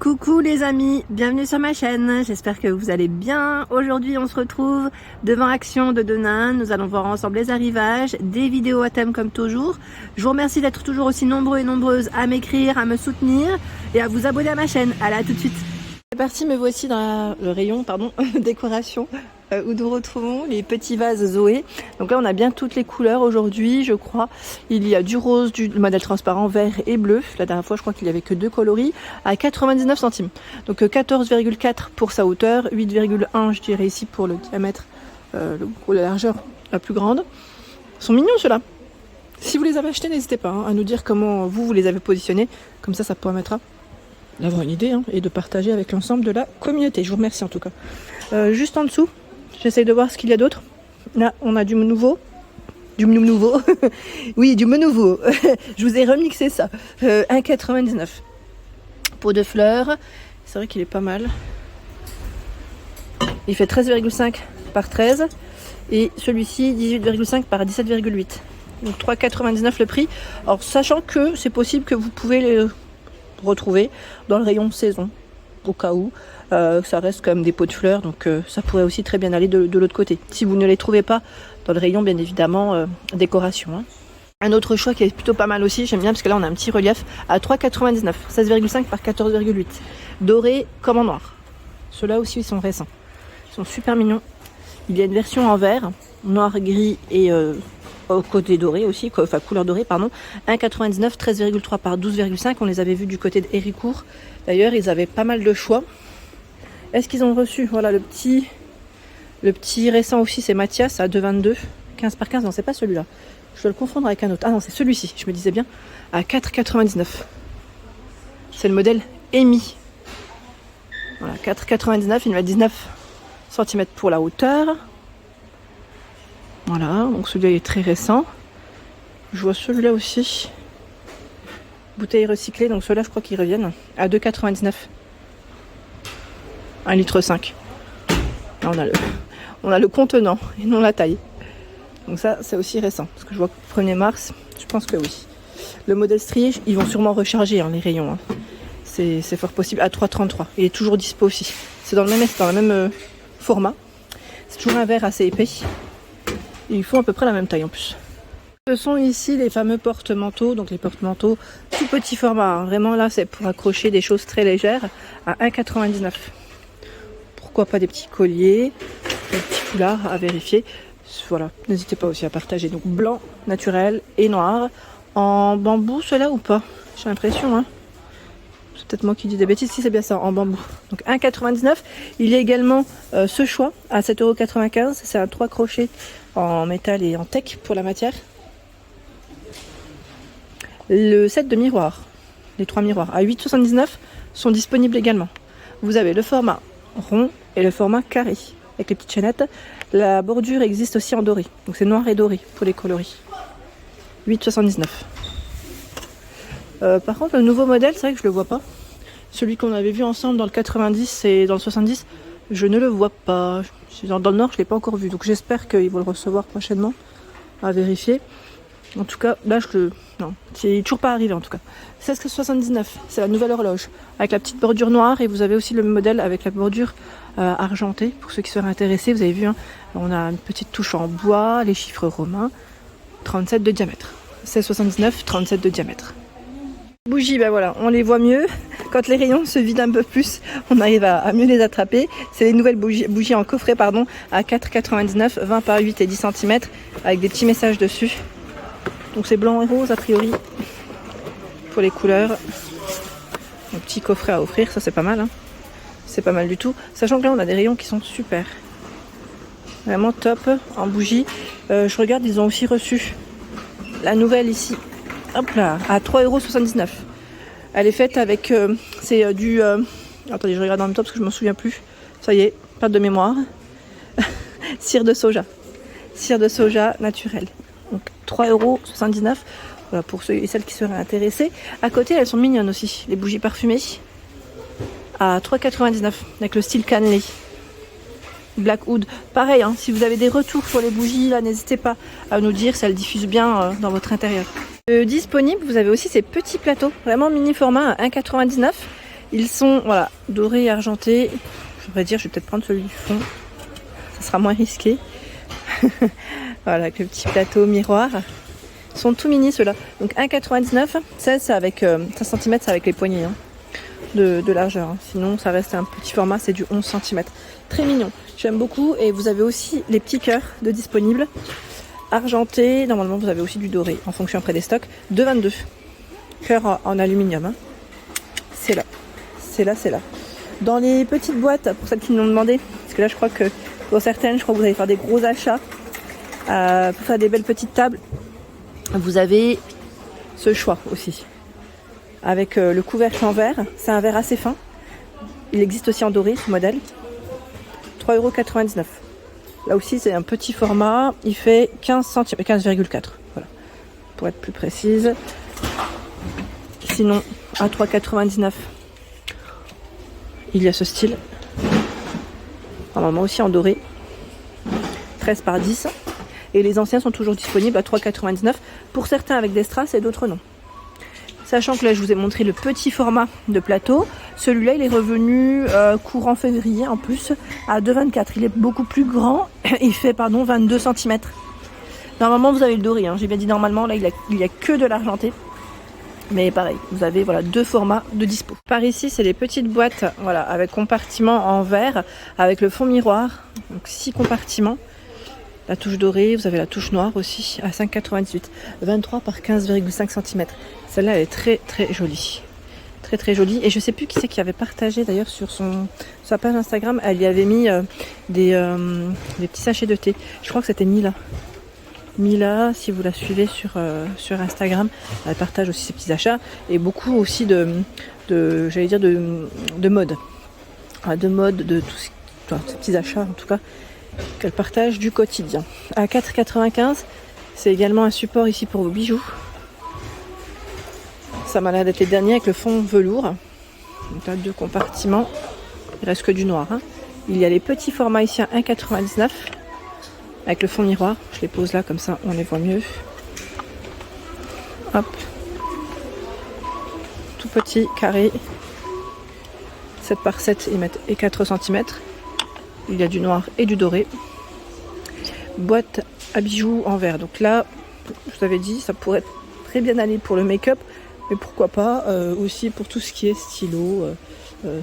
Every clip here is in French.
Coucou les amis, bienvenue sur ma chaîne, j'espère que vous allez bien. Aujourd'hui on se retrouve devant Action de Denain, nous allons voir ensemble les arrivages, des vidéos à thème comme toujours. Je vous remercie d'être toujours aussi nombreux et nombreuses à m'écrire, à me soutenir et à vous abonner à ma chaîne. Allez, à tout de suite. C'est parti, me voici dans le rayon décoration où nous retrouvons les petits vases Zoé. Donc là on a bien toutes les couleurs aujourd'hui, je crois. Il y a du rose, du modèle transparent, vert et bleu. La dernière fois je crois qu'il n'y avait que 2 coloris à 99 centimes. Donc 14,4 pour sa hauteur, 8,1 je dirais ici pour le diamètre, la largeur la plus grande. Ils sont mignons ceux-là. Si vous les avez achetés, n'hésitez pas à nous dire comment vous les avez positionnés. Comme ça permettra d'avoir une idée et de partager avec l'ensemble de la communauté. Je vous remercie en tout cas. Juste en dessous, j'essaye de voir ce qu'il y a d'autre. Là, on a du nouveau. Oui, du nouveau. Je vous ai remixé ça. 1,99 pot de fleurs. C'est vrai qu'il est pas mal. Il fait 13,5 par 13. Et celui-ci, 18,5 par 17,8. Donc 3,99 le prix. Alors, sachant que c'est possible que vous pouvez les retrouver dans le rayon saison, au cas où. Ça reste comme des pots de fleurs, donc ça pourrait aussi très bien aller de l'autre côté. Si vous ne les trouvez pas dans le rayon, bien évidemment, décoration. Un autre choix qui est plutôt pas mal aussi, j'aime bien parce que là on a un petit relief à 3,99, 16,5 par 14,8. Doré comme en noir. Ceux-là aussi ils sont récents. Ils sont super mignons. Il y a une version en vert, noir, gris et au côté doré aussi, enfin couleur dorée, pardon. 1,99, 13,3 par 12,5. On les avait vus du côté d'Héricourt. D'ailleurs, ils avaient pas mal de choix. Est-ce qu'ils ont reçu? Voilà, le petit récent aussi, c'est Mathias à 2,22. 15 par 15, non, c'est pas celui-là. Je dois le confondre avec un autre. Ah non, c'est celui-ci, je me disais bien. À 4,99. C'est le modèle Amy. Voilà, 4,99. Il met 19 cm pour la hauteur. Voilà, donc celui-là est très récent. Je vois celui-là aussi. Bouteilles recyclées, donc ceux-là je crois qu'ils reviennent à 2,99. 1,5 litre. Là, on a le contenant et non la taille. Donc ça c'est aussi récent. Parce que je vois que 1er mars, je pense que oui. Le modèle strié, ils vont sûrement recharger les rayons. C'est fort possible. À 3,33. Il est toujours dispo aussi. C'est dans le même format. C'est toujours un verre assez épais. Et ils font à peu près la même taille en plus. Ce sont ici les fameux porte-manteaux, donc les porte-manteaux tout petit format. Vraiment là c'est pour accrocher des choses très légères à 1,99. Pourquoi pas des petits colliers, des petits foulards à vérifier. Voilà, n'hésitez pas aussi à partager. Donc blanc, naturel et noir. En bambou ceux-là ou pas? J'ai l'impression c'est peut-être moi qui dis des bêtises, si c'est bien ça, en bambou. Donc 1,99. Il y a également ce choix à 7,95 €. C'est un 3 crochets en métal et en teck pour la matière. Le set de miroirs, les 3 miroirs à 8,79 sont disponibles également. Vous avez le format rond et le format carré avec les petites chaînettes. La bordure existe aussi en doré, donc c'est noir et doré pour les coloris. 8,79. Par contre le nouveau modèle, c'est vrai que je le vois pas. Celui qu'on avait vu ensemble dans le 90 et dans le 70, je ne le vois pas. Dans le nord je l'ai pas encore vu, donc j'espère qu'ils vont le recevoir prochainement, à vérifier. En tout cas là non, c'est toujours pas arrivé en tout cas. 16,79, c'est la nouvelle horloge avec la petite bordure noire et vous avez aussi le modèle avec la bordure argentée pour ceux qui seraient intéressés. Vous avez vu, on a une petite touche en bois, les chiffres romains, 37 de diamètre. 16,79, 37 de diamètre. Bougies, ben voilà, on les voit mieux. Quand les rayons se vident un peu plus, on arrive à mieux les attraper. C'est les nouvelles bougies en coffret, à 4,99, 20 par 8 et 10 cm avec des petits messages dessus. Donc c'est blanc et rose a priori pour les couleurs. Un petit coffret à offrir, ça c'est pas mal. C'est pas mal du tout. Sachant que là on a des rayons qui sont super. Vraiment top en bougie. Je regarde, ils ont aussi reçu la nouvelle ici. Hop là, à 3,79 €. Elle est faite avec c'est du attendez, je regarde en même temps parce que je m'en souviens plus. Ça y est, perte de mémoire. Cire de soja. Cire de soja naturelle. Donc 3,79 €. Voilà, pour ceux et celles qui seraient intéressés. À côté, elles sont mignonnes aussi, les bougies parfumées. À 3,99 € avec le style cannelé. Blackwood. Pareil, si vous avez des retours sur les bougies, là, n'hésitez pas à nous dire si elles diffusent bien dans votre intérieur. Disponible, vous avez aussi ces petits plateaux, vraiment mini format à 1,99 €. Ils sont voilà, dorés et argentés. Je devrais dire, je vais peut-être prendre celui du fond. Ça sera moins risqué. Voilà, avec le petit plateau miroir. Ils sont tout mini ceux-là. Donc 1,99. 16 c'est avec 5 cm, c'est avec les poignées hein, de largeur. Hein. Sinon ça reste un petit format, c'est du 11 cm. Très mignon. J'aime beaucoup. Et vous avez aussi les petits cœurs de disponibles. Argentés. Normalement vous avez aussi du doré en fonction après des stocks. 2,22. Cœur en aluminium. Hein. C'est là. C'est là, c'est là. Dans les petites boîtes, pour celles qui nous ont demandé, parce que là je crois que pour certaines, je crois que vous allez faire des gros achats pour faire des belles petites tables. Vous avez ce choix aussi. Avec le couvercle en verre. C'est un verre assez fin. Il existe aussi en doré, ce modèle. 3,99 €. Là aussi, c'est un petit format. Il fait 15 cm, 15,4. Voilà. Pour être plus précise. Sinon, à 3,99 €, il y a ce style. Normalement aussi en doré. 13 par 10. Et les anciens sont toujours disponibles à 3,99 €. Pour certains avec des strass et d'autres non. Sachant que là, je vous ai montré le petit format de plateau. Celui-là, il est revenu courant février en plus à 2,24 €. Il est beaucoup plus grand. Il fait 22 cm. Normalement, vous avez le doré. Hein. J'ai bien dit normalement. Là, il n'y a que de l'argenté. Mais pareil, vous avez voilà, deux formats de dispo. Par ici, c'est les petites boîtes voilà, avec compartiments en verre, avec le fond miroir. Donc 6 compartiments. La touche dorée, vous avez la touche noire aussi à 5,98. 23 par 15,5 cm. Celle-là, elle est très très jolie. Très très jolie. Et je sais plus qui c'est qui avait partagé d'ailleurs sur sa page Instagram. Elle y avait mis des petits sachets de thé. Je crois que c'était Mila. Mila, si vous la suivez sur Instagram, elle partage aussi ses petits achats. Et beaucoup aussi de mode. De mode, de tout ces petits achats en tout cas. Qu'elle partage du quotidien. À 4,95 €, c'est également un support ici pour vos bijoux. Ça m'a l'air d'être les derniers avec le fond velours. Donc là, 2 compartiments. Il reste que du noir. Hein. Il y a les petits formats ici à 1,99 € avec le fond miroir. Je les pose là comme ça, on les voit mieux. Hop. Tout petit, carré. 7 par 7 et 4 cm. Il y a du noir et du doré. Boîte à bijoux en verre. Donc là, je vous avais dit, ça pourrait très bien aller pour le make-up. Mais pourquoi pas aussi pour tout ce qui est stylo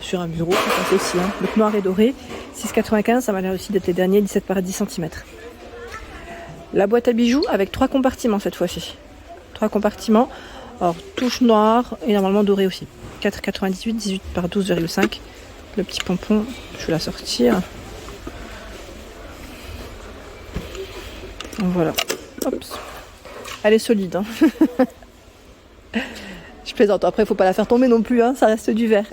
sur un bureau. Ça passe aussi. Hein. Donc noir et doré. 6,95 €. Ça m'a l'air aussi d'être les derniers. 17 par 10 cm. La boîte à bijoux avec 3 compartiments cette fois-ci. 3 compartiments. Alors touche noire et normalement doré aussi. 4,98 €. 18 par 12,5. Le petit pompon, je vais la sortir. Voilà. Hop. Elle est solide. Hein. Je plaisante. Après, il faut pas la faire tomber non plus. Hein. Ça reste du verre.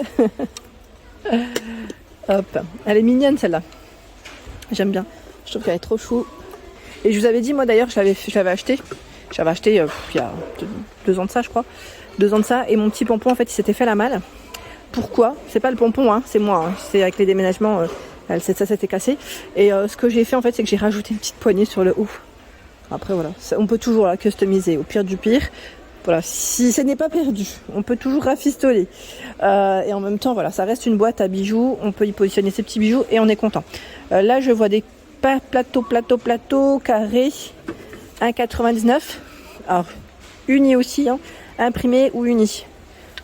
Hop. Elle est mignonne celle-là. J'aime bien. Je trouve qu'elle est trop chou. Et je vous avais dit, moi d'ailleurs, je l'avais acheté. J'avais acheté il y a 2 ans de ça, je crois. 2 ans de ça. Et mon petit pompon, en fait, il s'était fait la malle. Pourquoi? C'est pas le pompon, hein, c'est moi. Hein. C'est avec les déménagements, ça s'était cassé. Et ce que j'ai fait, en fait, c'est que j'ai rajouté une petite poignée sur le haut. Après, voilà, on peut toujours la customiser. Au pire du pire, voilà, si ce n'est pas perdu, on peut toujours rafistoler. Et en même temps, voilà, ça reste une boîte à bijoux. On peut y positionner ses petits bijoux et on est content. Là, je vois des plateaux carrés, 1,99 €. Alors, unis aussi, hein, imprimés ou unis.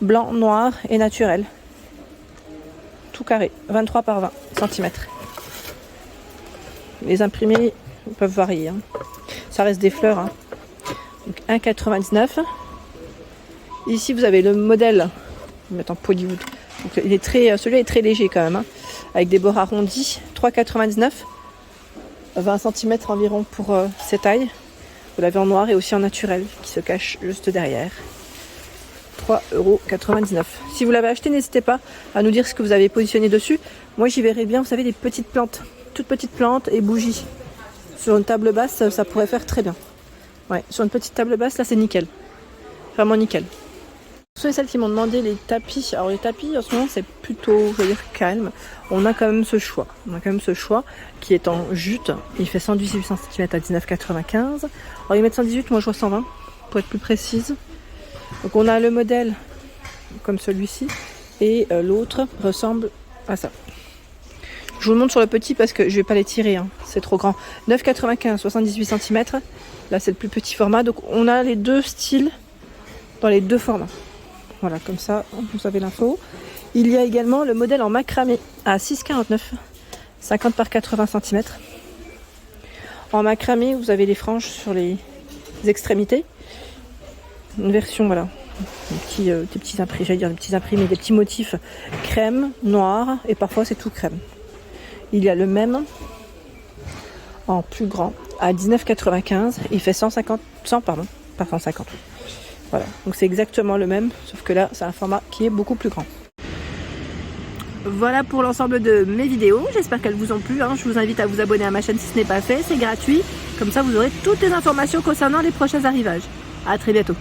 Blanc, noir et naturel. Tout carré, 23 par 20 cm. Les imprimés peuvent varier. Hein. Ça reste des fleurs. Hein. Donc 1,99 €. Ici, vous avez le modèle. Je vais mettre en Pollywood. Donc, celui-là est très léger quand même. Hein, avec des bords arrondis. 3,99 €. 20 cm environ pour ces tailles. Vous l'avez en noir et aussi en naturel qui se cache juste derrière. 3,99 €. Si vous l'avez acheté, n'hésitez pas à nous dire ce que vous avez positionné dessus. Moi, j'y verrais bien, vous savez, des petites plantes. Toutes petites plantes et bougies. Sur une table basse, ça pourrait faire très bien. Ouais, sur une petite table basse, là, c'est nickel. Vraiment nickel. Pour ceux et celles qui m'ont demandé les tapis. Alors, les tapis, en ce moment, c'est plutôt, je veux dire, calme. On a quand même ce choix. On a quand même ce choix qui est en jute. Il fait 118 cm à 19,95 €. Alors, ils mettent 118, moi, je vois 120, pour être plus précise. Donc on a le modèle comme celui-ci Et l'autre ressemble à ça. Je vous le montre sur le petit parce que je vais pas les tirer, hein. C'est trop grand. 9,95, 78 cm. Là, c'est le plus petit format. Donc, on a les deux styles dans les deux formats. Voilà, comme ça, vous avez l'info. Il y a également le modèle en macramé à 6,49, 50 par 80 cm. En macramé, vous avez les franges sur les extrémités. Une version, voilà, des petits imprimés, j'allais dire des petits imprimés, des petits motifs crème, noir, et parfois c'est tout crème. Il y a le même en plus grand à 19,95. Il fait 150, pardon, pas 150. Voilà, donc c'est exactement le même, sauf que là, c'est un format qui est beaucoup plus grand. Voilà pour l'ensemble de mes vidéos. J'espère qu'elles vous ont plu, hein. Je vous invite à vous abonner à ma chaîne si ce n'est pas fait. C'est gratuit. Comme ça, vous aurez toutes les informations concernant les prochains arrivages. À très bientôt.